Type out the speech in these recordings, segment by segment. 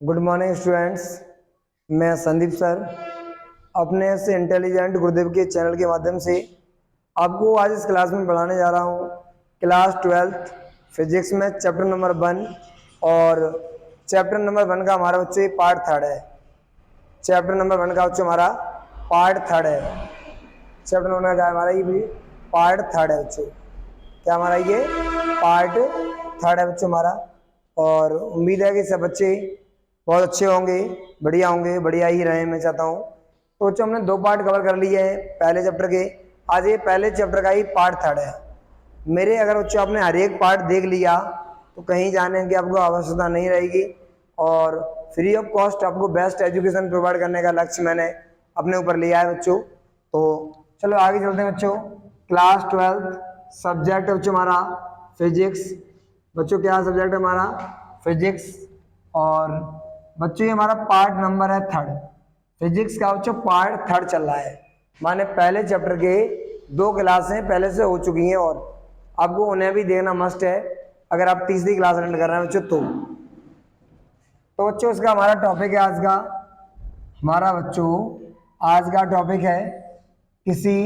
Good morning students. मैं Sandeep sir अपने इस इंटेलिजेंट गुरुदेव के चैनल के माध्यम से आपको आज इस क्लास में पढ़ाने जा रहा हूँ। क्लास 12th फिजिक्स में चैप्टर नंबर 1 और चैप्टर नंबर 1 का हमारा बच्चे पार्ट 3 है। चैप्टर नंबर 1 का बच्चों हमारा पार्ट 3 है। चैप्टर नंबर का हमारा ये भी पार्ट 3 है बच्चों। क्या हमारा ये पार्ट 3 है बच्चों हमारा। और उम्मीद है कि सब बच्चे बहुत अच्छे होंगे, बढ़िया ही रहे मैं चाहता हूँ। तो बच्चों हमने 2 पार्ट कवर कर लिए हैं पहले चैप्टर के। आज ये पहले चैप्टर का ही पार्ट 3 है। मेरे अगर बच्चों आपने हर एक पार्ट देख लिया तो कहीं जाने की आपको आवश्यकता नहीं रहेगी और फ्री ऑफ कॉस्ट आपको बेस्ट एजुकेशन प्रोवाइड करने का लक्ष्य मैंने अपने ऊपर लिया है बच्चों। तो चलो आगे चलते हैं बच्चों। क्लास 12th सब्जेक्ट है बच्चों हमारा फिजिक्स। बच्चों क्या सब्जेक्ट है हमारा फिजिक्स। और बच्चों ये हमारा पार्ट नंबर है 3 फिजिक्स का बच्चों पार्ट 3 चल रहा है। माने पहले चैप्टर के 2 क्लासें पहले से हो चुकी हैं और आपको उन्हें भी देखना मस्ट है अगर आप तीसरी क्लास अटेंड कर रहे हैं बच्चों। तो बच्चों इसका हमारा टॉपिक है आज का। हमारा बच्चों आज का टॉपिक है किसी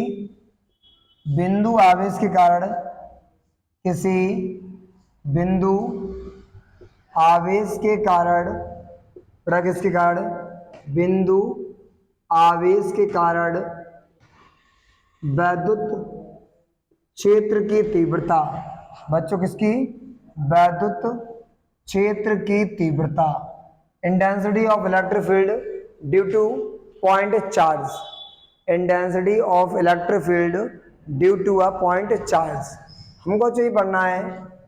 बिंदु आवेश के कारण किसी बिंदु आवेश के कारण किसके कारण बिंदु आवेश के कारण वैद्युत क्षेत्र की तीव्रता। बच्चों किसकी वैद्युत क्षेत्र की तीव्रता intensity of electric field due to point charge. Intensity of electric field due to a point charge. हमको चाहिए पढ़ना है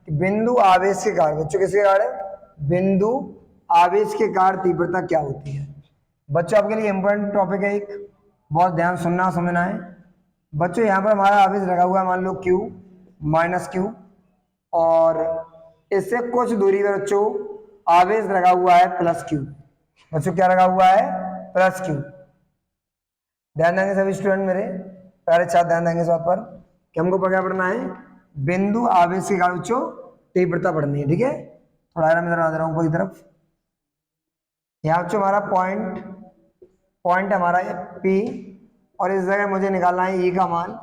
कि बिंदु आवेश के कारण बच्चों किसके कारण बिंदु आवेश के कारण तीव्रता क्या होती है। बच्चों आपके लिए इंपॉर्टेंट टॉपिक है एक, बहुत ध्यान सुनना समझना है बच्चों। यहाँ पर हमारा आवेश लगा हुआ है मान लो Q माइनस Q और इससे कुछ दूरी पर बच्चों आवेश लगा हुआ है प्लस Q। बच्चों क्या लगा हुआ है प्लस Q। ध्यान देंगे सभी स्टूडेंट मेरे प्यारे छात्र, ध्यान देंगे इस बात पर कि हमको क्या पढ़ना है बिंदु आवेश के कारण बच्चों तीव्रता पढ़नी है। ठीक है, थोड़ा मैं इधर आ रहा हूँ ऊपर की तरफ। यहाँ बच्चों हमारा पॉइंट हमारा P और इस जगह मुझे निकालना है E का मान।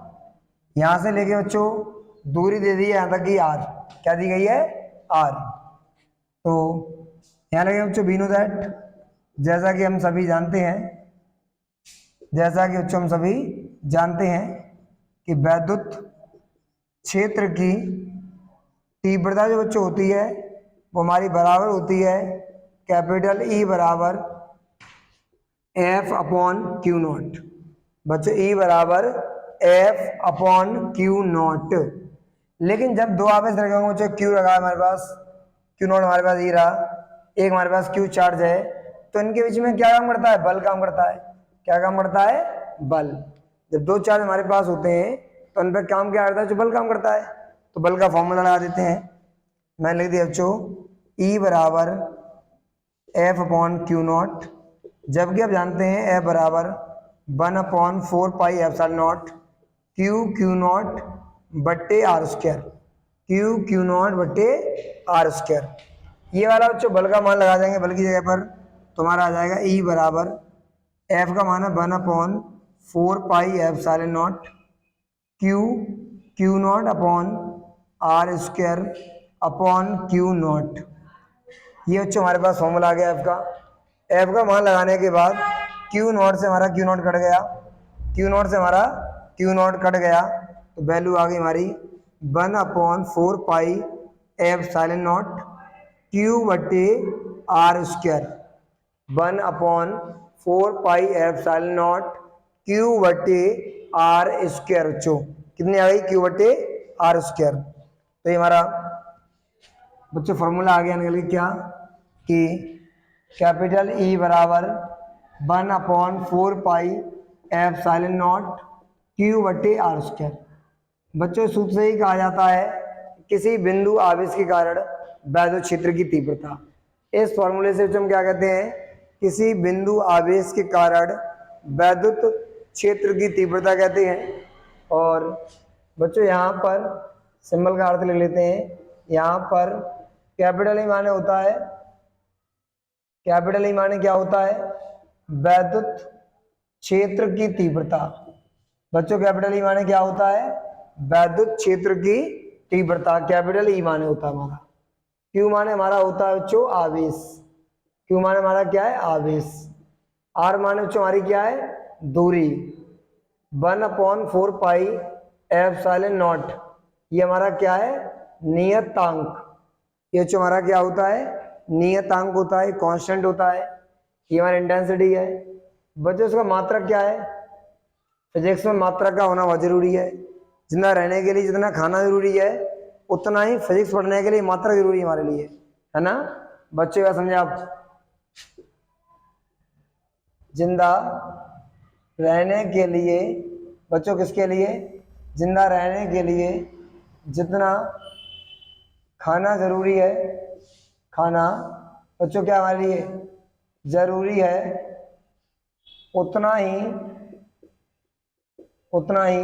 यहाँ से लेके बच्चों दूरी दे दी है यहाँ तक की R। क्या दी गई है R। तो यहाँ लगे बच्चों वी नो दैट जैसा कि हम सभी जानते हैं कि वैद्युत क्षेत्र की तीव्रता जो बच्चों होती है वो हमारी बराबर होती है कैपिटल E बराबर F अपॉन Q नॉट। बच्चों E बराबर F अपॉन Q नॉट। लेकिन जब 2 आवेश लगे होंगे बच्चों Q लगा हमारे पास, Q नॉट हमारे पास ये रहा, एक हमारे पास Q चार्ज है, तो इनके बीच में क्या काम करता है बल काम करता है। क्या काम करता है बल। जब 2 चार्ज हमारे पास होते हैं तो उन पर काम क्या करता है जो बल काम करता है। तो बल का फॉर्मूला लगा देते हैं। मैंने लिख दिया बच्चों E बराबर F अपॉन Q नॉट, जबकि आप जानते हैं F बराबर 1 upon 4 pi epsilon naught Q not बट्टे आर स्क्वायर। Q नॉट बट्टे आर स्क्वायर। ये वाला बच्चों बल का मान लगा देंगे बल की जगह पर, तुम्हारा आ जाएगा E बराबर F का मान है 1 upon 4 pi epsilon naught Q naught upon r square upon Q naught. ये बच्चों हमारे पास फॉर्मूला आ गया F का मान लगाने के बाद Q नॉट से हमारा Q नॉट कट गया, Q नॉट से हमारा Q नॉट कट गया तो वैल्यू आ गई हमारी 1 upon 4 pi epsilon naught Q बट्टे r square. 1 upon 4 pi epsilon naught Q बट्टे आर स्क्वायर। बच्चों कितनी आ गई Q बट्टे आर स्क्वायर। तो ये हमारा बच्चों फॉर्मूला आ गया निकल के क्या कि कैपिटल E बराबर 1 upon 4 pi epsilon naught Q बट्टे आर स्क्वायर। बच्चों सूत्र से ही कहा जाता है किसी बिंदु आवेश के कारण वैद्युत क्षेत्र की तीव्रता। इस फॉर्मूले से हम क्या कहते हैं किसी बिंदु आवेश के कारण वैद्युत क्षेत्र की तीव्रता कहते हैं। और बच्चों यहाँ पर सिंबल का अर्थ ले लेते हैं। यहाँ पर कैपिटल E माने होता है कैपिटल ई माने क्या होता है? वैद्युत क्षेत्र की तीव्रता। बच्चों कैपिटल ई माने क्या होता है? वैद्युत क्षेत्र की तीव्रता कैपिटल ई माने होता है हमारा। क्यू माने हमारा होता है बच्चों आवेश। क्यू माने हमारा क्या है? आवेश। आर माने बच्चों हमारी क्या है? दूरी। 1/4 पाई एप्सिलॉन नॉट, ये हमारा क्या है? नियतांक। ये जो हमारा क्या होता है? नियतांक होता है, कांस्टेंट होता है। ये हमारी इंटेंसिटी है। बच्चों इसका मात्रक क्या है? फिजिक्स में मात्रक का होना बहुत जरूरी है। जितना रहने के लिए जितना खाना जरूरी है, उतना ही फिजिक्स पढ़ने के लिए मात्रक जरूरी है हमारे लिए, है ना बच्चों? क्या समझे आप? जिंदा रहने के लिए बच्चों, किसके लिए? जिंदा रहने के लिए जितना खाना जरूरी है, खाना बच्चों क्या हमारे लिए जरूरी है, उतना ही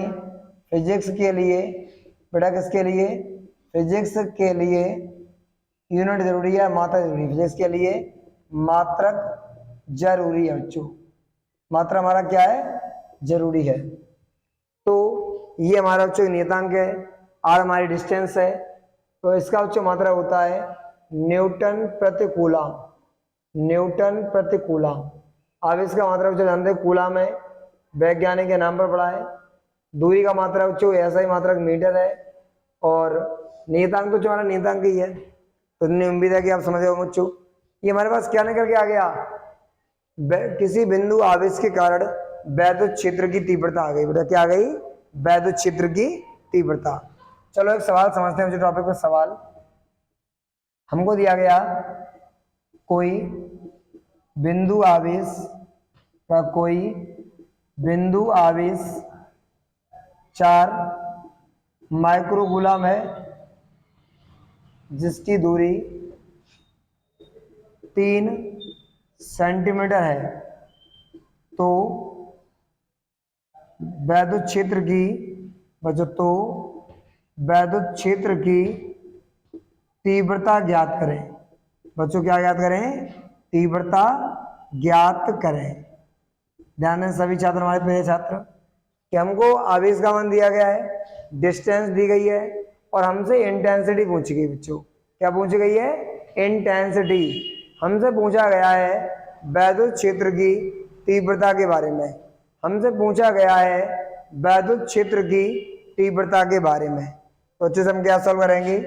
फिजिक्स के लिए, बेटा किसके लिए? फिजिक्स के लिए यूनिट जरूरी है, मात्रा जरूरी है। फिजिक्स के लिए मात्रक जरूरी है बच्चों। मात्रा हमारा क्या है? जरूरी है। तो ये हमारा बच्चों नियतांक है। आर हमारी डिस्टेंस है। तो इसका बच्चों मात्रा होता है न्यूटन प्रति कूलम। न्यूटन प्रति कूलम। अब इसका मात्रा बच्चों जानते हैं कूलम है, वैज्ञानिक के नाम पर पढ़ा है। दूरी का मात्रा बच्चों ऐसा ही मात्रक मीटर है। और नियतांक तो जो हमारा नियतांक ही है। तो उम्मीद है कि आप समझ गए बच्चों। ये हमारे पास क्या निकल के आ गया? किसी बिंदु आवेश के कारण वैद्युत क्षेत्र की तीव्रता आ गई। बेटा क्या आ गई? वैद्युत क्षेत्र की तीव्रता। चलो एक सवाल समझते हैं मुझे टॉपिक पर। सवाल हमको दिया गया, कोई बिंदु आवेश 4 माइक्रोकूलम है, जिसकी दूरी 3 सेंटीमीटर है। तो वैद्युत क्षेत्र की तीव्रता ज्ञात करें। बच्चों क्या ज्ञात करें? तीव्रता ज्ञात करें। ध्यान दें सभी छात्र, हमारे प्रिय छात्र, कि हमको आवेश का मान दिया गया है, डिस्टेंस दी गई है और हमसे इंटेंसिटी पूछी गई। बच्चों क्या पूछी गई है? इंटेंसिटी। हमसे पूछा गया है वैद्युत क्षेत्र की तीव्रता के बारे में। हमसे पूछा गया है वैद्युत क्षेत्र की तीव्रता के बारे में। तो अच्छे से हम क्या सॉल्व करेंगे?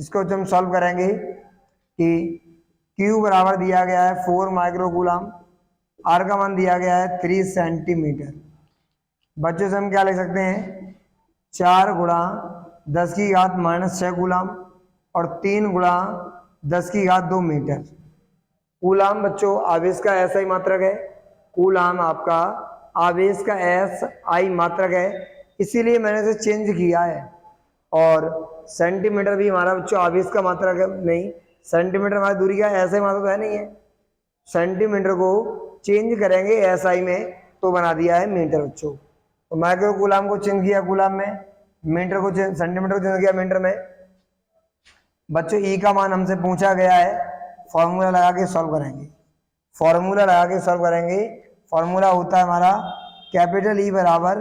इसको हम सॉल्व करेंगे कि Q बराबर दिया गया है 4 माइक्रोकूलम, R का मान दिया गया है 3 सेंटीमीटर। बच्चों से हम क्या लिख सकते हैं? 4 गुणा 10 की घात -6 कूलम और 3 गुणा 10 की घात 2 मीटर। कूलम बच्चों आवेश का ऐसा ही मात्रक है। कूलम आपका आवेश का SI मात्रक है, इसीलिए मैंने इसे चेंज किया है। और सेंटीमीटर भी हमारा बच्चों आवेश का मात्रक है नहीं, सेंटीमीटर हमारी दूरी का ऐसा ही मात्रक तो है नहीं है। सेंटीमीटर को चेंज करेंगे SI में तो बना दिया है मीटर बच्चों। तो माइक्रो कूलम को चेंज किया कूलम में, मीटर को सेंटीमीटर को चेंज किया मीटर में। बच्चों E का मान हमसे पूछा गया है, फॉर्मूला लगा के सॉल्व करेंगे। फॉर्मूला होता है हमारा कैपिटल E बराबर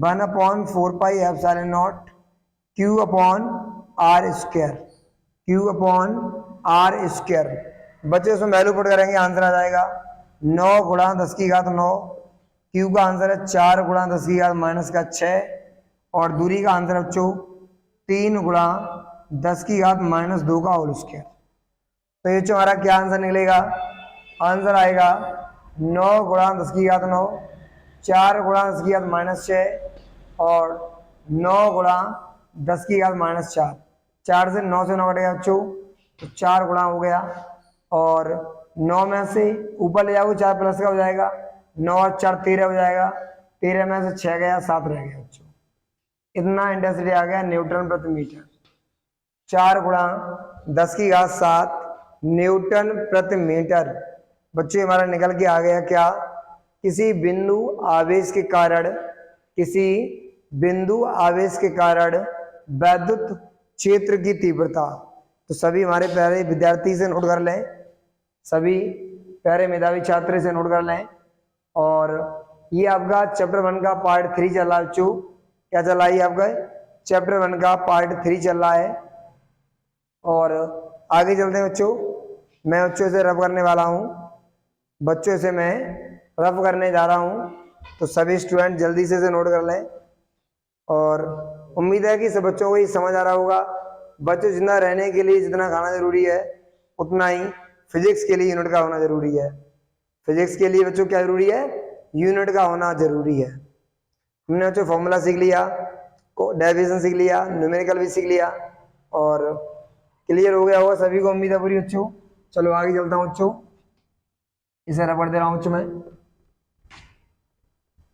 1/4 पाई epsilon naught Q upon R square. बच्चे इसमें वैल्यू पुट करेंगे, आंसर आ जाएगा 9 गुणा 10 की घात 9। Q का आंसर है 4 गुणा 10 की घात -6 और दूरी का आंसर बच्चों 3 गुणा 10 की घात -2 का होल स्क्वायर। तो ये जो हमारा क्या आंसर निकलेगा? आंसर आएगा 9 गुणा 10 की घात 9, 4 गुणा 10 की घात -6 और 9 गुणा 10 की घात -4। 4 से 9 से 9 कटेगा बच्चों, तो 4 गुणा हो गया। और 9 में से ऊपर ले जाओगे 4 प्लस का हो जाएगा, 9 और 4 13 हो जाएगा, 13 में से 6 गया 7 रह गया बच्चों। इतना इंटेंसिटी आ गया न्यूटन प्रति मीटर। 4 गुणा 10 की घात 7 न्यूटन प्रति मीटर। बच्चों हमारा निकल के आ गया क्या? किसी बिंदु आवेश के कारण वैद्युत क्षेत्र की तीव्रता। तो सभी हमारे प्यारे विद्यार्थी से नोट कर लें सभी प्यारे मेधावी छात्र इसे नोट कर लें। और ये आपका चैप्टर 1 का पार्ट 3 चल रहा है बच्चों। क्या चल रहा है? आपका चैप्टर 1 का पार्ट 3 चल रहा है। और आगे चलते हैं बच्चों। मैं बच्चों से रफ करने वाला हूँ, बच्चों से मैं रफ करने जा रहा हूँ, तो सभी स्टूडेंट जल्दी से इसे नोट कर लें। और उम्मीद है कि सब बच्चों को ये समझ आ रहा होगा। बच्चों जिंदा रहने के लिए जितना खाना जरूरी है उतना ही फिजिक्स के लिए यूनिट का होना जरूरी है। फिजिक्स के लिए बच्चों क्या जरूरी है? यूनिट का होना जरूरी है। हमने बच्चों फॉर्मूला सीख लिया, डेरिवेशन सीख लिया, न्यूमेरिकल भी सीख लिया, और क्लियर हो गया होगा सभी को, उम्मीद है पूरी बच्चों। चलो आगे चलता हूँ बच्चों, इसे रबड़ दे रहा हूँ बच्चों मैं।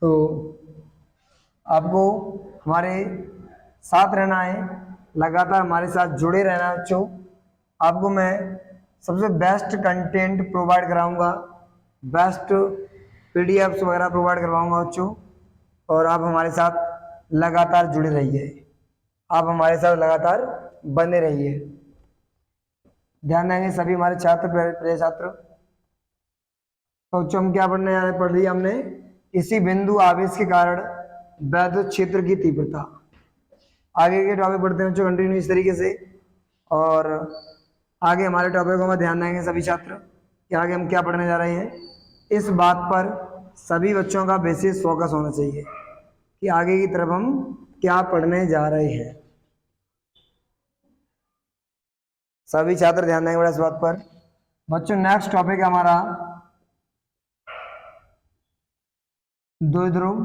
तो आपको हमारे साथ रहना है, लगातार हमारे साथ जुड़े रहना है बच्चों। आपको मैं सबसे बेस्ट कंटेंट प्रोवाइड कराऊंगा, बेस्ट पीडीएफ्स वगैरह प्रोवाइड करवाऊंगा बच्चों। और आप हमारे साथ लगातार जुड़े रहिए, आप हमारे साथ लगातार बने रहिए। ध्यान देंगे सभी हमारे छात्र, प्रिय छात्र। तो बच्चों हम क्या पढ़ लिया हमने? इसी बिंदु आवेश के कारण वैद्युत क्षेत्र की तीव्रता। आगे के टॉपिक पढ़ते हैं बच्चों कंटिन्यू इस तरीके से। और आगे हमारे टॉपिक को में ध्यान देंगे सभी छात्र कि आगे हम क्या पढ़ने जा रहे हैं। इस बात पर सभी बच्चों का विशेष फोकस होना चाहिए कि आगे की तरफ हम क्या पढ़ने जा रहे हैं। सभी छात्र ध्यान देंगे बड़ा इस बात पर। बच्चों नेक्स्ट टॉपिक है हमारा द्विध्रुव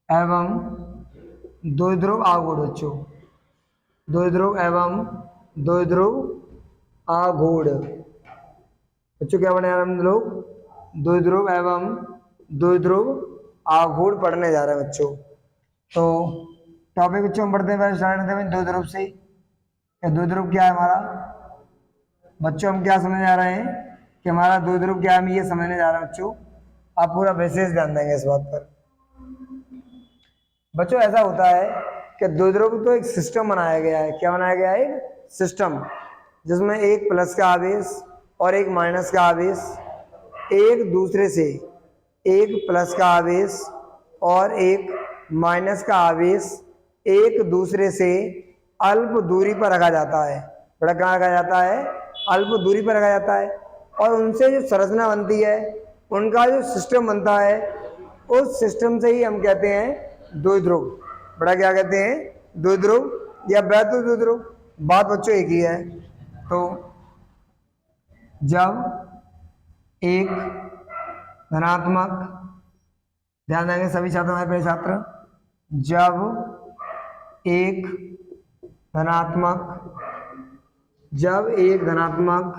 एवं द्विध्रुव आघूर्ण। बच्चों द्विध्रुव एवं द्विध्रुव आघूर्ण। बच्चों क्या पढ़ने जा रहे हैं हम लोग? द्विध्रुव एवं द्विध्रुव आघूर्ण पढ़ने जा रहे हैं बच्चों। तो टॉपिक बच्चों हम पढ़ते हैं, स्टार्ट करते हैं द्विध्रुव से। द्विध्रुव क्या है हमारा? बच्चों हम क्या समझने जा रहे हैं कि हमारा द्विध्रुव क्या है, हम ये समझने जा रहे हैं बच्चों। आप पूरा विशेष ध्यान देंगे इस बात पर। बच्चों ऐसा होता है कि द्विध्रुव तो एक सिस्टम बनाया गया है। क्या बनाया गया है? एक सिस्टम, जिसमें एक प्लस का आवेश और एक माइनस का आवेश एक दूसरे से, एक प्लस का आवेश और एक माइनस का आवेश एक दूसरे से अल्प दूरी पर रखा जाता है। बड़ा कहाँ रखा जाता है? अल्प दूरी पर रखा जाता है। और उनसे जो संरचना बनती है, उनका जो सिस्टम बनता है, उस सिस्टम से ही हम कहते हैं द्विध्रुव। बड़ा क्या कहते हैं? द्विध्रुव या वैद्युत द्विध्रुव। बात बच्चों एक ही है। तो जब एक धनात्मक, ध्यान देंगे सभी छात्र हमारे प्रिय छात्र, जब एक धनात्मक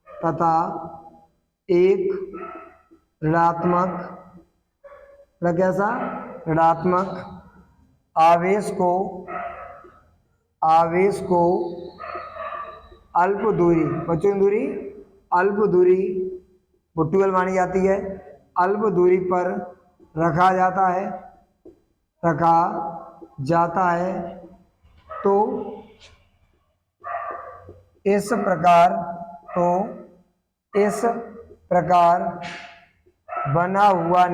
तथा एक ऋणात्मक, कैसा? ऋणात्मक आवेश को अल्प दूरी, बच्चों दूरी अल्प दूरी वो 12 मानी जाती है, अल्प दूरी पर रखा जाता है, तो इस प्रकार बना हुआ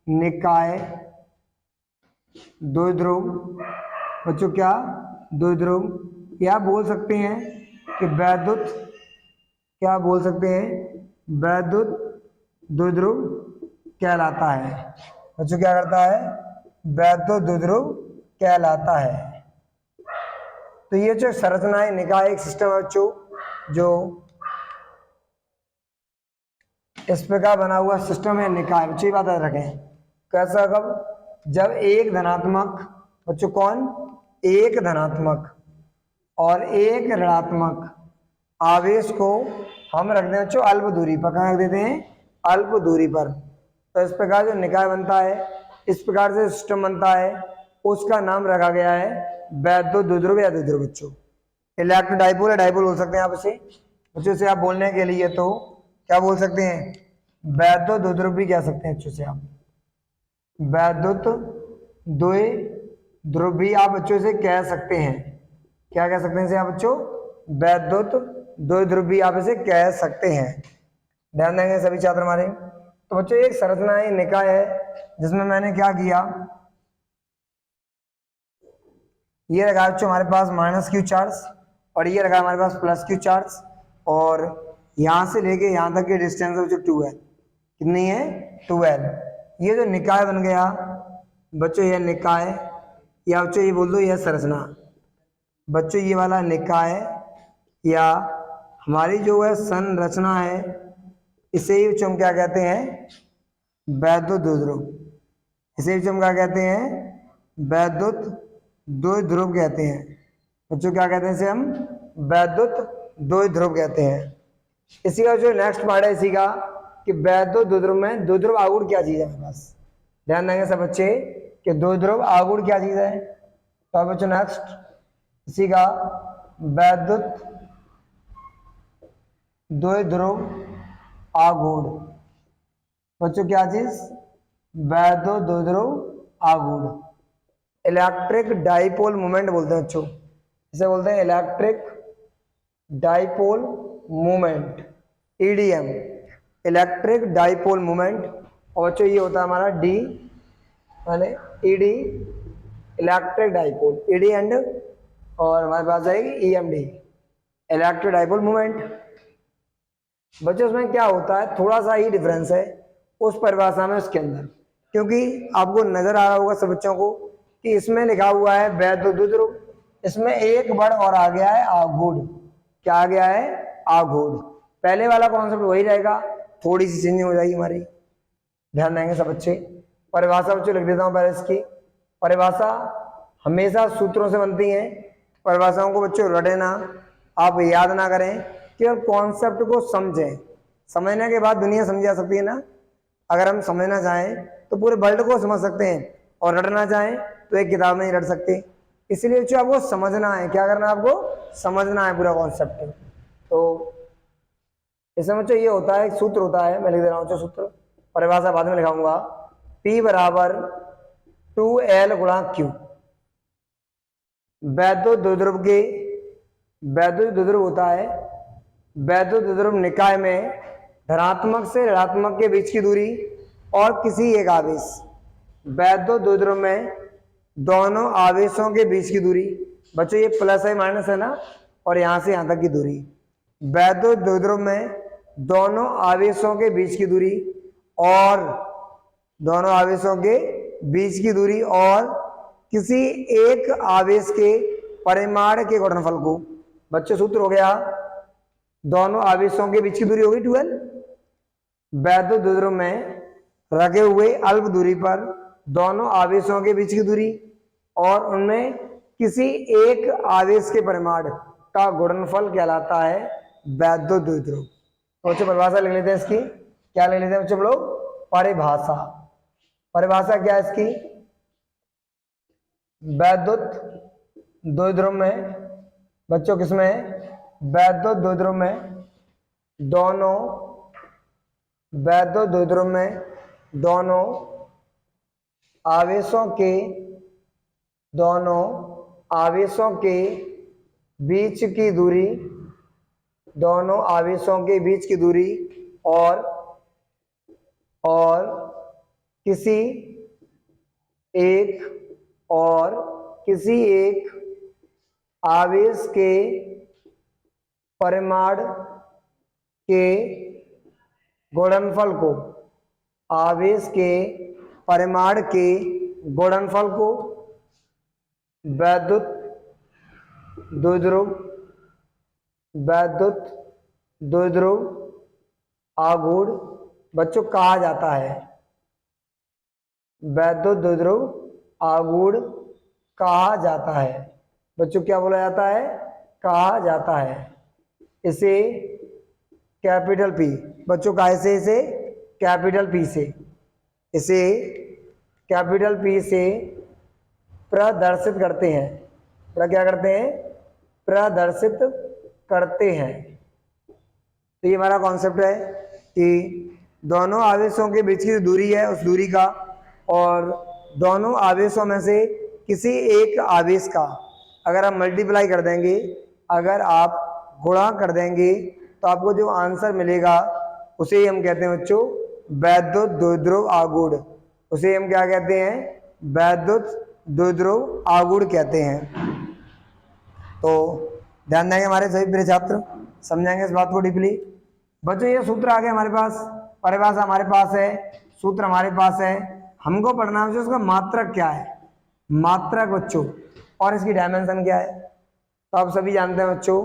निकाय द्विध्रुव। बच्चों क्या? द्विध्रुव। क्या बोल सकते हैं कि वैद्युत, क्या बोल सकते हैं? वैद्युत द्विध्रुव कहलाता है। बच्चों क्या करता है? वैद्युत द्विध्रुव कहलाता है। तो ये जो संरचना है, निकाय एक सिस्टम है बच्चों, जो इस प्रकार बना हुआ सिस्टम है निकाय। बच्चों ये बात याद रखें। कैसा? कब? जब एक धनात्मक, बच्चों कौन? एक धनात्मक और एक ऋणात्मक आवेश को हम रख दें बच्चों अल्प दूरी पर। कहाँ रख देते हैं? अल्प दूरी पर। तो इस प्रकार जो निकाय बनता है, इस प्रकार से सिस्टम बनता है, उसका नाम रखा गया है वैद्युत द्विध्रुव या द्विध्रुव। बच्चों इलेक्ट्रो डाइपोल या डाइपोल बोल सकते हैं आप इसे। बच्चों से आप बोलने के लिए तो क्या बोल सकते हैं? वैद्युत द्विध्रुव भी कह सकते हैं। बच्चों से आप वैद्युत द्विध्रुव भी आप बच्चों से कह सकते हैं। क्या कह सकते हैं इसे आप बच्चों? वैद्युत द्विध्रुव भी आप इसे कह सकते हैं। ध्यान देंगे सभी छात्र हमारे। तो बच्चों एक संरचना है, निकाय है, जिसमें मैंने क्या किया, ये रखा बच्चों हमारे पास माइनस क्यू चार्ज और ये रखा हमारे पास प्लस क्यू चार्ज, और यहां से लेके यहां तक की डिस्टेंस है बच्चों 12। कितनी है? 12। ये जो निकाय बन गया बच्चों, ये निकाय, या बच्चों ये बोल दो यह संरचना। बच्चों ये वाला निकाय या हमारी जो है संरचना है, इसे ही बच्चों हम क्या कहते हैं? वैद्युत द्विध्रुव। इसे बच्चों हम क्या कहते हैं? वैद्युत द्विध्रुव कहते हैं। बच्चों क्या कहते हैं इसे हम? वैद्युत द्विध्रुव कहते हैं। इसी का जो नेक्स्ट पार्ट है इसी का, कि वैद्युत द्विध्रुव में द्विध्रुव आगुण क्या चीज है हमारे पास। ध्यान देंगे सब बच्चे कि द्विध्रुव आगुण क्या चीज है। तो बच्चों नेक्स्ट इसी का वैद्युत द्विध्रुव आगुण। बच्चों क्या चीज? वैद्युत द्विध्रुव आगुण। इलेक्ट्रिक डाइपोल मोमेंट बोलते हैं बच्चों, इसे बोलते हैं electric dipole moment, EDM, electric dipole moment. और बच्चों ये होता है हमारा डी माने ED, electric dipole, ED and, और हमारे पास आएगी ईएमडी, इलेक्ट्रिक डाइपोल मोमेंट। बच्चों उसमें क्या होता है, थोड़ा सा ही डिफरेंस है उस परिभाषा में उसके अंदर, क्योंकि आपको नजर आ रहा होगा सब बच्चों को कि इसमें लिखा हुआ है वैद्युत द्विध्रुव, इसमें एक वर्ड और आ गया है आघूर्ण। क्या आ गया है? आघूर्ण। पहले वाला कॉन्सेप्ट वही रहेगा, थोड़ी सी चेंजिंग हो जाएगी हमारी। ध्यान देंगे सब बच्चे। परिभाषा बच्चों लिख देता हूं पहले इसकी। परिभाषा हमेशा सूत्रों से बनती है, परिभाषाओं को बच्चों रटे ना, आप याद ना करें, केवल कॉन्सेप्ट को समझें। समझने के बाद दुनिया समझी जा सकती है ना। अगर हम समझना चाहें तो पूरे वर्ल्ड को समझ सकते हैं, और रटना चाहें तो एक किताब में ही रट सकते। इसलिए बच्चों आपको समझना है, क्या करना है आपको? समझना है पूरा कॉन्सेप्ट। तो इसमें बच्चों ये होता है, एक सूत्र होता है, मैं लिख दे रहा हूँ सूत्र, परिभाषा बाद में लिखाऊंगा। P बराबर 2L गुणा Q। वैद्युत द्विध्रुव के, वैद्युत द्विध्रुव होता है, वैद्युत द्विध्रुव निकाय में धनात्मक से ऋणात्मक के बीच की दूरी और किसी एक आवेश, वैद्युत द्विध्रुव में दोनों आवेशों के बीच की दूरी। बच्चों ये प्लस है माइनस है ना, और यहां से यहां तक की दूरी। वैद्युत द्विध्रुव में दोनों आवेशों के बीच की दूरी, और दोनों आवेशों के बीच की दूरी और किसी एक आवेश के परिमाण के गुणनफल को। बच्चों सूत्र हो गया, दोनों आवेशों के बीच की दूरी होगी 12। वैद्युत द्विध्रुव में रखे हुए अल्प दूरी पर दोनों आवेशों के बीच की दूरी और उनमें किसी एक आवेश के परिमाण का गुणनफल कहलाता है वैद्युत द्विध्रुव। तो बच्चों परिभाषा लिख लेते हैं इसकी। क्या लिख लेते हैं बच्चों हम लोग? परिभाषा। परिभाषा क्या है इसकी? वैद्युत द्विध्रुव में बच्चों किसमें? वैद्युत द्विध्रुव में दोनों, वैद्युत द्विध्रुव में दोनों आवेशों के, दोनों आवेशों के बीच की दूरी, दोनों आवेशों के बीच की दूरी और किसी एक, और किसी एक आवेश के परिमाण के गुणनफल को, आवेश के परिमाण के गुणनफल को वैद्युत द्विध्रुव, वैद्युत द्विध्रुव आघूर्ण बच्चों कहा जाता है। वैद्युत द्विध्रुव आघूर्ण कहा जाता है। बच्चों क्या बोला जाता है? कहा जाता है। इसे कैपिटल पी, बच्चों का ऐसे, इसे कैपिटल पी से, इसे कैपिटल पी से प्रदर्शित करते हैं। क्या करते हैं? प्रदर्शित करते हैं। तो ये हमारा कॉन्सेप्ट है कि दोनों आवेशों के बीच की दूरी है, उस दूरी का, और दोनों आवेशों में से किसी एक आवेश का अगर आप मल्टीप्लाई कर देंगे, अगर आप गुणा कर देंगे तो आपको जो आंसर मिलेगा उसे ही हम कहते हैं बच्चों वैद्युत द्विध्रुव आगुड़। उसे हम क्या कहते हैं? वैद्युत द्विध्रुव आगुड़ कहते हैं। तो ध्यान देंगे हमारे सभी प्रिय छात्र, समझेंगे इस बात को डीपली। बच्चों ये सूत्र आ गया हमारे पास, परिभाषा हमारे पास है, सूत्र हमारे पास है। हमको पढ़ना है उसका मात्रक क्या है, मात्रक बच्चों, और इसकी डायमेंशन क्या है। तो आप सभी जानते हैं बच्चों,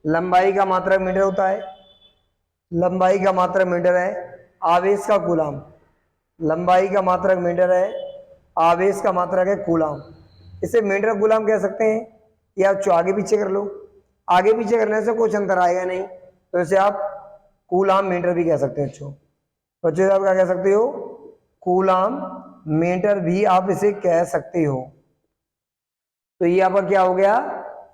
लंबाई का मात्रक मीटर होता है, लंबाई का मात्रक मीटर है, आवेश का कूलाम। लंबाई का मात्रक मीटर है, आवेश का मात्रक है कूलाम। इसे मीटर कूलाम कह सकते हैं, या आप आगे पीछे कर लो, आगे पीछे करने से कुछ अंतर आएगा नहीं, तो इसे आप कूलाम मीटर भी कह सकते हो बच्चों। बच्चों आप क्या कह सकते हो? कूलाम मीटर भी आप इसे कह सकते हो। तो ये आपका क्या हो गया?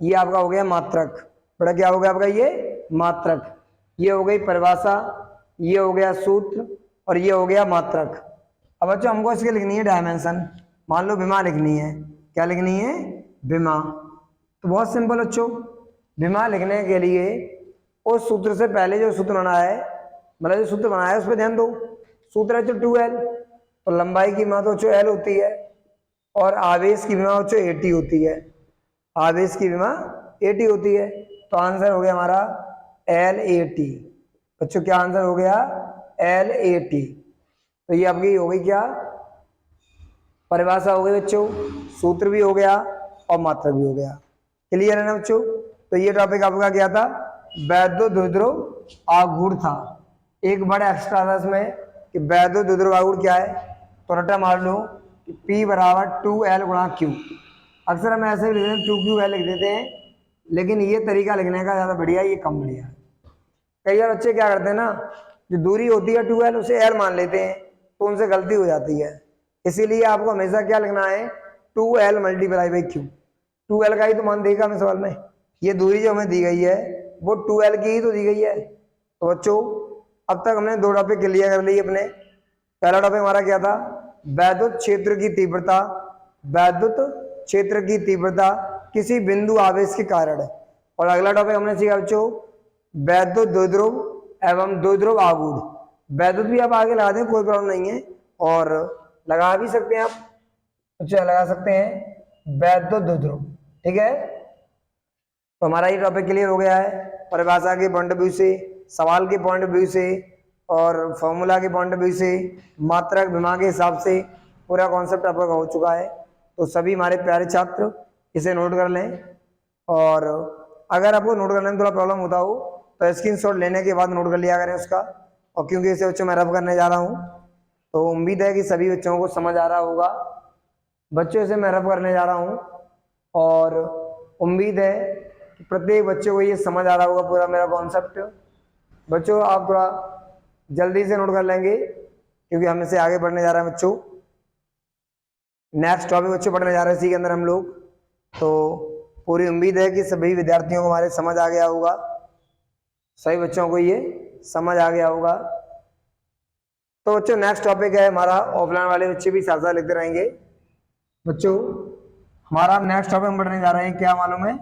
ये आपका हो गया मात्रक। बड़ा क्या हो गया आपका? ये मात्रक। ये हो गई परिभाषा, ये हो गया सूत्र, और ये हो गया मात्रक। अब बच्चों हमको इसके लिखनी है डायमेंशन। मान लो विमा लिखनी है, क्या लिखनी है? विमा। तो बहुत सिंपल बच्चों, विमा लिखने के लिए उस सूत्र से पहले जो सूत्र बना है, मतलब जो सूत्र बनाया है उस पर ध्यान दो। सूत्र है तो 2L, तो लंबाई की विमा तो जो L होती है, और आवेश की विमा जो AT होती है, आवेश की विमा AT होती है। तो आंसर हो गया हमारा LAT। बच्चों क्या आंसर हो गया? LAT। तो ये आपकी हो गई क्या? परिभाषा हो गई बच्चों, सूत्र भी हो गया और मात्रक भी हो गया। क्लियर है ना बच्चों? तो ये टॉपिक आपका क्या था? वैद्युत द्विध्रुव आघूर्ण था। एक बड़ा एक्स्ट्रा था इसमें कि वैद्युत द्विध्रुव आघूर्ण क्या है, तो रटा मार लो कि P बराबर 2L गुणा Q। अक्सर हम ऐसे भी लिखते हैं 2QL लिख देते हैं, लेकिन ये तरीका लिखने का ज़्यादा बढ़िया, ये कम बढ़िया है। कई बार बच्चे क्या करते हैं ना, जो दूरी होती है 2L उसे L मान लेते हैं, तो उनसे गलती हो जाती है। इसीलिए आपको हमेशा क्या लिखना है? 2L multiply by Q। 2L का ही तो मान देगा हमें सवाल में, ये दूरी जो हमें दी गई है वो 2L की ही तो दी गई है। तो बच्चों अब तक हमने दो टॉपिक क्लियर कर लिए अपने। पहला टॉपिक हमारा क्या था? वैद्युत क्षेत्र की तीव्रता, वैद्युत क्षेत्र की तीव्रता किसी बिंदु आवेश के कारण। और अगला टॉपिक हमने सीखा बच्चों वैद्युत द्विध्रुव एवं द्विध्रुव आघूर्ण। वैद्युत भी आप आगे लगा दें, कोई प्रॉब्लम नहीं है, और लगा भी सकते हैं आप, अच्छा लगा सकते हैं वैद्युत द्विध्रुव। ठीक है, तो हमारा ये टॉपिक क्लियर हो गया है, परिभाषा के पॉइंट ऑफ व्यू से, सवाल के पॉइंट ऑफ व्यू से, और फॉर्मूला के पॉइंट ऑफ व्यू से, मात्रक विमा के हिसाब से पूरा कॉन्सेप्ट आपका हो चुका है। तो सभी हमारे प्यारे छात्र इसे नोट कर लें, और अगर आपको नोट करने में थोड़ा प्रॉब्लम होता हो तो स्क्रीनशॉट लेने के बाद नोट कर लिया करें उसका। और क्योंकि इसे बच्चों मैं रफ करने जा रहा हूँ, तो उम्मीद है कि सभी बच्चों को समझ आ रहा होगा। बच्चों से मैं रफ करने जा रहा हूँ, और उम्मीद है कि प्रत्येक बच्चे को ये समझ आ रहा होगा पूरा मेरा कॉन्सेप्ट। बच्चों आप थोड़ा जल्दी से नोट कर लेंगे, क्योंकि हम इसे आगे बढ़ने जा रहे हैं बच्चों। नेक्स्ट टॉपिक बच्चों पढ़ने जा रहे हैं इसी के अंदर हम लोग। तो पूरी उम्मीद है कि सभी विद्यार्थियों को हमारे समझ आ गया होगा, सभी बच्चों को ये समझ आ गया होगा। तो बच्चों नेक्स्ट टॉपिक है हमारा, ऑफलाइन वाले बच्चे भी साथ साथ लिखते रहेंगे। बच्चों हमारा नेक्स्ट टॉपिक हम पढ़ने जा रहे हैं, क्या मालूम है?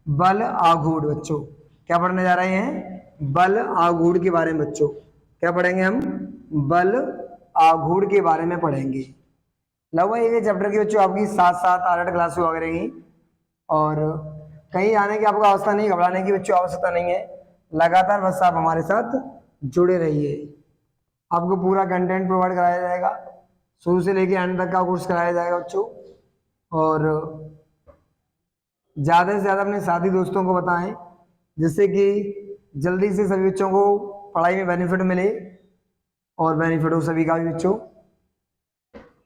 बल आघूर्ण। बच्चों क्या पढ़ने जा रहे हैं? बल आघूर्ण के बारे में। बच्चों क्या पढ़ेंगे हम? बल आघूर्ण के बारे में पढ़ेंगे। लगभग एक चैप्टर की बच्चों आपकी 7-8 क्लास हुआ करेंगी, और कहीं आने की आपको अवस्था नहीं, घबराने की बच्चों आवश्यकता नहीं है। लगातार बस आप हमारे साथ जुड़े रहिए, आपको पूरा कंटेंट प्रोवाइड कराया जाएगा, शुरू से लेके एंड तक का कोर्स कराया जाएगा बच्चों। और ज़्यादा से ज़्यादा अपने साथी दोस्तों को बताएं, जिससे कि जल्दी से सभी बच्चों को पढ़ाई में बेनिफिट मिले, और बेनिफिट हो सभी का भी बच्चों।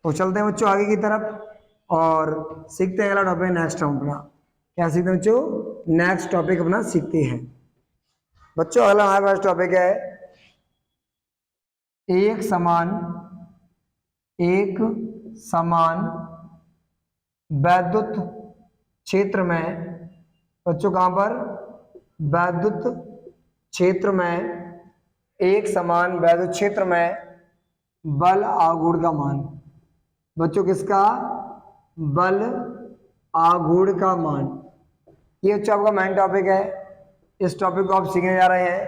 तो चलते हैं बच्चों आगे की तरफ, और सीखते हैं अगला टॉपिक नेक्स्ट अपना। क्या सीखते हैं बच्चों? नेक्स्ट टॉपिक अपना सीखते हैं बच्चों। अगला हमारे पास टॉपिक है एक समान वैद्युत क्षेत्र में। बच्चों कहां पर? वैद्युत क्षेत्र में, एक समान वैद्युत क्षेत्र में बल आघूर्ण का मान। बच्चों किसका? बल आघूर्ण का मान। ये बच्चों आपका मेन टॉपिक है, इस टॉपिक को आप सीखने जा रहे हैं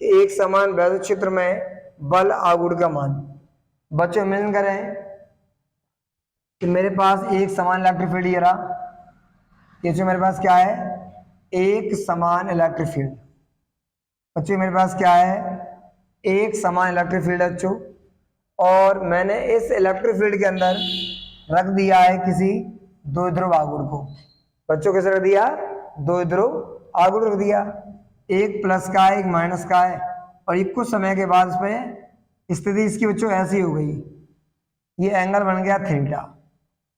कि एक समान वैद्युत क्षेत्र में बल आघूर्ण का मान। बच्चों इमेजिन करें कि मेरे पास एक समान इलेक्ट्रिक फील्ड ये रहा, ये जो मेरे पास क्या है, एक समान इलेक्ट्रिक फील्ड। बच्चों मेरे पास क्या है, एक समान इलेक्ट्रिक फील्ड बच्चों, और मैंने इस इलेक्ट्रिक फील्ड के अंदर रख दिया है किसी दो ध्रुव आघूर्ण को। बच्चों कैसे रख दिया, दो ध्रुव आघूर्ण रख दिया, एक प्लस का है एक माइनस का है, और एक कुछ समय के बाद इसमें स्थिति इसकी बच्चों ऐसी हो गई, ये एंगल बन गया थीटा।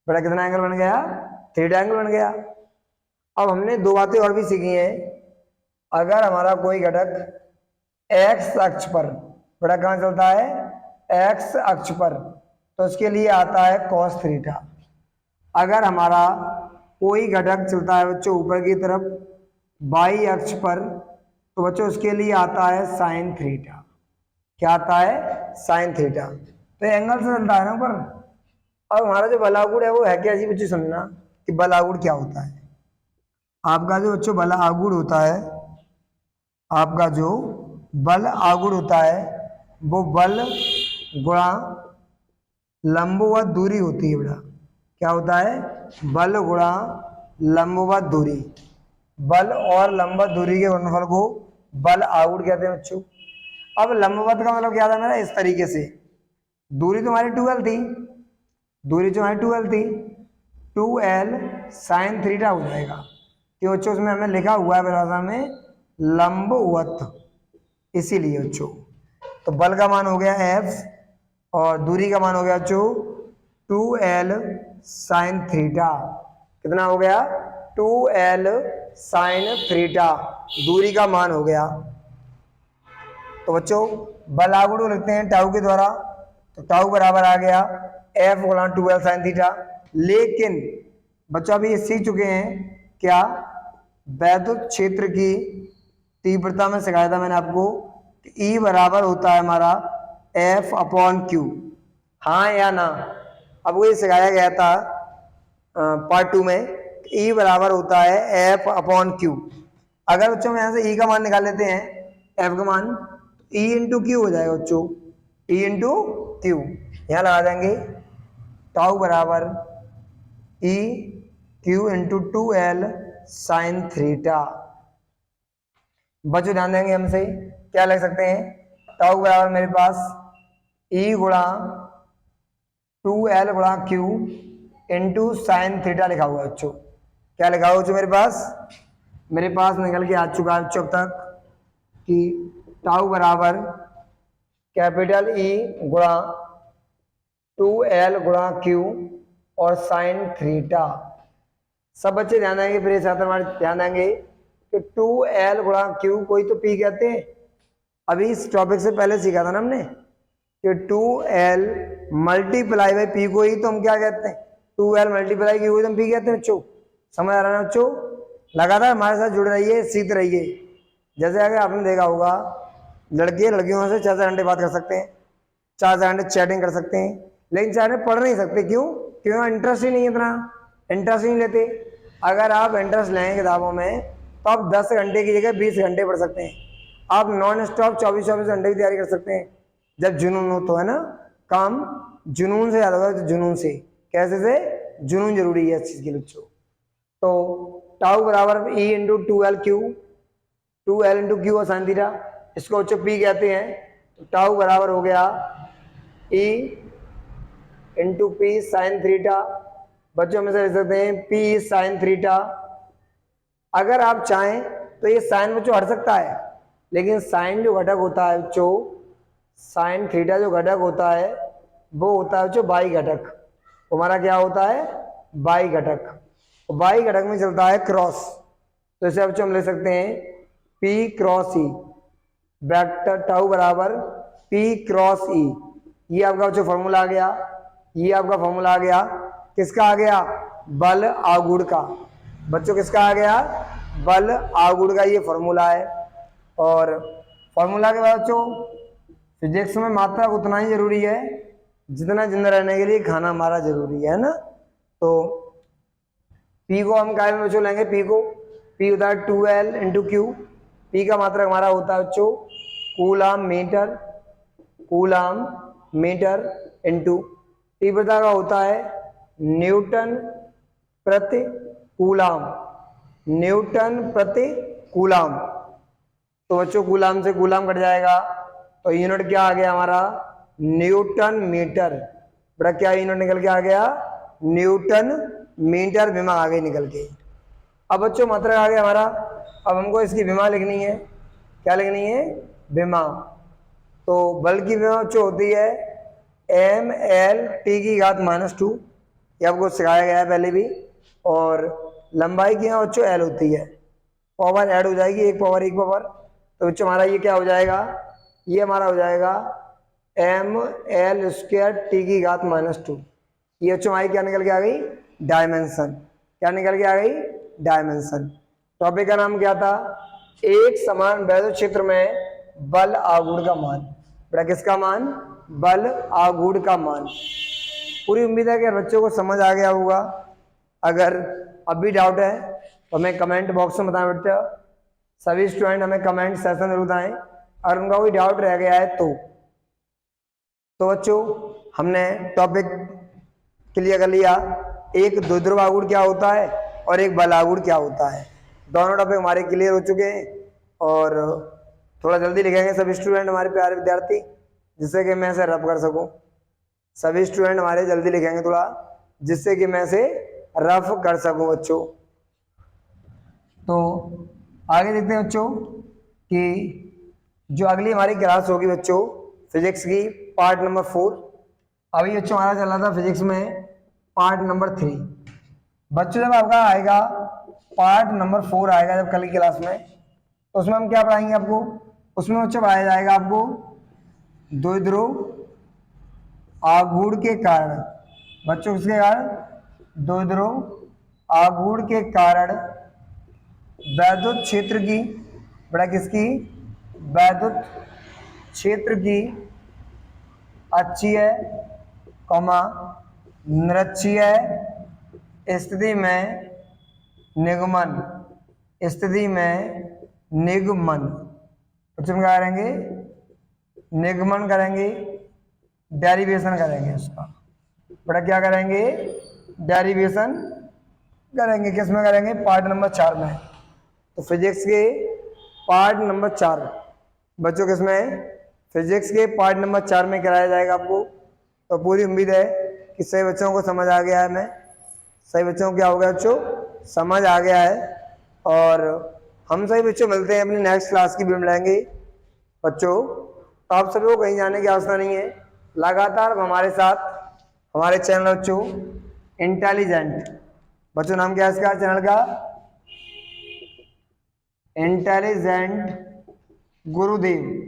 बड़ा कितना एंगल बन गया, थीटा एंगल बन गया। अब हमने दो बातें और भी सीखी हैं। अगर हमारा कोई घटक एक्स अक्ष पर, बड़ा कहाँ चलता है, एक्स अक्ष पर, तो इसके लिए आता है cos थीटा। अगर हमारा कोई घटक चलता है बच्चों ऊपर की तरफ बाई अक्ष पर, तो बच्चों उसके लिए आता है साइन थीटा। क्या आता है, साइन थीटा। तो एंगल से चलता है ना ऊपर। अब हमारा जो बल आघूर्ण है वो है क्या जी बच्चों, समझना कि बल आघूर्ण क्या होता है। आपका जो बच्चों बल आघूर्ण होता है, आपका जो बल आघूर्ण होता है वो बल गुणा लंबवत दूरी होती है। बेटा क्या होता है, बल गुणा लंबवत दूरी। बल और लंबवत दूरी के गुणनफल को बल आघूर्ण कहते हैं बच्चों। अब लंबवत का मतलब क्या था मेरा, इस तरीके से दूरी तुम्हारी 2l थी, दूरी तुम्हारी 2l थी, 2l साइन थीटा हो जाएगा, क्यों बच्चों उसमें हमने लिखा हुआ है भाषा में लंबवत, इसीलिए बच्चों। तो बल का मान हो गया f और दूरी का मान हो गया बच्चों 2l साइन थीटा। कितना हो गया, 2l साइन थीटा दूरी का मान हो गया। तो बच्चों बल आघूर्ण लिखते हैं टाउ के द्वारा, तो टाउ बराबर आ गया f गुणा 2l साइन थीटा। लेकिन बच्चों अभी ये सीख चुके हैं क्या, वैद्युत क्षेत्र की तीव्रता में सिखाया था मैंने आपको, E बराबर होता है हमारा F अपॉन क्यू, हाँ या ना। अब वो ये सिखाया गया था पार्ट 2 में, E बराबर होता है F अपॉन क्यू। अगर बच्चों में यहाँ से E का मान निकाल लेते हैं, F का मान, E इंटू क्यू हो जाएगा बच्चों, E इंटू क्यू। यहाँ लगा देंगे टाउ बराबर E Q into 2l sine theta. बच्चों ध्यान देंगे हमसे क्या लिख सकते हैं, टाउ बराबर मेरे पास E गुणा 2l गुणा क्यू इंटू साइन थीटा लिखा हुआ है बच्चों। क्या लिखा हुआ बच्चों मेरे पास निकल के आ चुका है बच्चों अब तक कि टाउ बराबर कैपिटल E गुणा 2l गुणा क्यू और साइन थीटा। सब बच्चे ध्यान देंगे, प्रिय छात्र हमारे ध्यान देंगे कि 2l गुणा क्यू कोई तो P कहते हैं। अभी इस टॉपिक से पहले सीखा था ना हमने कि 2l मल्टीप्लाई बाई P को ही तो हम क्या कहते हैं, 2l मल्टीप्लाई की हुई तो हम P कहते हैं बच्चों। समझ आ रहा है बच्चों, लगातार हमारे साथ जुड़े रहिए, सीखते रहिए। जैसे अगर आपने देखा होगा लड़के लड़कियों से 4 घंटे बात कर सकते हैं, 4 घंटे चैटिंग कर सकते हैं, लेकिन चाहे पढ़ नहीं सकते। क्यों, क्योंकि इंटरेस्ट ही नहीं है, इतना इंटरेस्ट नहीं लेते। अगर आप इंटरेस्ट लेंगे किताबों में तो आप 10 घंटे की जगह 20 घंटे पढ़ सकते हैं। आप नॉन स्टॉप 24-24 घंटे की तैयारी कर सकते हैं, जब जुनून हो तो, है ना। काम जुनून से ज़्यादा होगा, जुनून से, कैसे से, जुनून जरूरी है इस चीज़ के लिए बच्चों। तो टाउ बराबर E into 2l Q, 2l into Q और साइन थीटा, इसको बच्चों P कहते हैं। तो टाउ बराबर हो गया E into P sine theta. बच्चों में से लिख सकते हैं P साइन थीटा। अगर आप चाहें तो ये साइन बच्चों हट सकता है, लेकिन साइन जो घटक होता है बच्चों, साइन थीटा जो घटक होता है वो होता है बच्चों बाई घटक। हमारा क्या होता है, बाई घटक। बाई घटक में चलता है क्रॉस, तो इसे बच्चों हम ले सकते हैं P cross E, vector tau बराबर P क्रॉस E। ये आपका बच्चों फॉर्मूला आ गया, ये आपका फॉर्मूला आ गया, किसका आ गया, बल आघूर्ण का। बच्चों किसका आ गया, बल आघूर्ण का ये फॉर्मूला है। और फॉर्मूला के बाद बच्चों फिजिक्स में मात्रा उतना ही जरूरी है जितना जिंदा रहने के लिए खाना हमारा जरूरी है ना। तो P को हम काय में बच्चों लेंगे, P को, P होता है 2l इंटू क्यू, पी का मात्रक हमारा होता है बच्चों कूलाम मीटर इनटू, तीव्रता का होता है न्यूटन प्रति कूलाम। तो बच्चों कूलाम से कूलाम कट जाएगा, तो यूनिट क्या आ गया हमारा न्यूटन मीटर। बड़ा क्या यूनिट निकल के आ गया न्यूटन मीटर, विमा आ गई निकल के। अब बच्चों मात्रक आ गया हमारा, अब हमको इसकी विमा लिखनी है। क्या लिखनी है विमा। तो बल की विमा बच्चों होती है mL/T⁻², ये आपको सिखाया गया है पहले भी। और लंबाई की विमा बच्चों L होती है, पावर ऐड हो जाएगी, एक पावर। तो बच्चों हमारा ये क्या हो जाएगा, ये हमारा हो जाएगा mL²T⁻²। ये बच्चों हमारी क्या निकल के आ गई डायमेंशन। क्या निकल के आ गई डायमेंशन। टॉपिक का नाम क्या था, एक समान वैद्युत क्षेत्र में बल आघूर्ण का मान। बेटा किसका मान, बल आघूर्ण का मान। पूरी उम्मीद है कि बच्चों को समझ आ गया होगा। अगर अब भी डाउट है तो हमें कमेंट बॉक्स में बताएं बेटा। सभी स्टूडेंट हमें कमेंट सेक्शन में बताएं अगर उनका कोई डाउट रह गया है तो। बच्चों हमने टॉपिक क्लियर कर लिया, एक द्विध्रुव आघूर्ण क्या होता है और एक बल आघूर्ण क्या होता है। दोनों टॉपिक हमारे क्लियर हो चुके हैं। और थोड़ा जल्दी लिखेंगे सभी स्टूडेंट हमारे प्यारे विद्यार्थी, जिससे कि मैं इसे रफ कर सकूं। सभी स्टूडेंट हमारे जल्दी लिखेंगे थोड़ा, जिससे कि मैं इसे रफ कर सकूं बच्चों। तो आगे देखते हैं बच्चों कि जो अगली हमारी क्लास होगी बच्चों फिजिक्स की पार्ट नंबर 4। अभी बच्चों हमारा चल रहा था फिजिक्स में पार्ट नंबर 3। बच्चों जब आपका आएगा पार्ट नंबर 4 आएगा जब कल की क्लास में, तो उसमें हम क्या पढ़ाएंगे आपको, उसमें बच्चों पढ़ाया जाएगा आपको द्विध्रुव आघूर्ण के कारण। बच्चों किसके कारण, द्विध्रुव आघूर्ण के कारण वैद्युत क्षेत्र की, बड़ा किसकी, वैद्युत क्षेत्र की अक्षीय कौमा निरक्षीय स्थिति में निगमन, बच्चों क्या करेंगे, निगमन करेंगे, डेरिवेशन करेंगे उसका। बड़ा क्या करेंगे, डेरिवेशन करेंगे। किस में करेंगे, पार्ट नंबर 4 में। तो फिजिक्स के पार्ट नंबर 4 बच्चों किसमें, फिजिक्स के पार्ट नंबर 4 में कराया जाएगा आपको। तो पूरी उम्मीद है कि सभी बच्चों को समझ आ गया है। मैं सभी बच्चों को क्या हो गया बच्चों, समझ आ गया है। और हम सभी बच्चों मिलते हैं अपनी नेक्स्ट क्लास की वीडियो में लेंगे बच्चों। तो आप सभी को कहीं जाने की आवश्यकता नहीं है, लगातार हमारे साथ हमारे चैनल बच्चों इंटेलिजेंट, बच्चों नाम क्या है इसका चैनल का, इंटेलिजेंट गुरुदेव।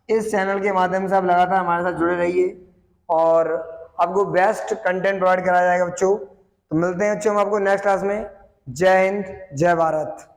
इस चैनल के माध्यम से आप लगातार हमारे साथ जुड़े रहिए और आपको बेस्ट कंटेंट प्रोवाइड कराया जाएगा बच्चों। तो मिलते हैं बच्चों हम आपको नेक्स्ट क्लास में। जय हिंद, जय भारत।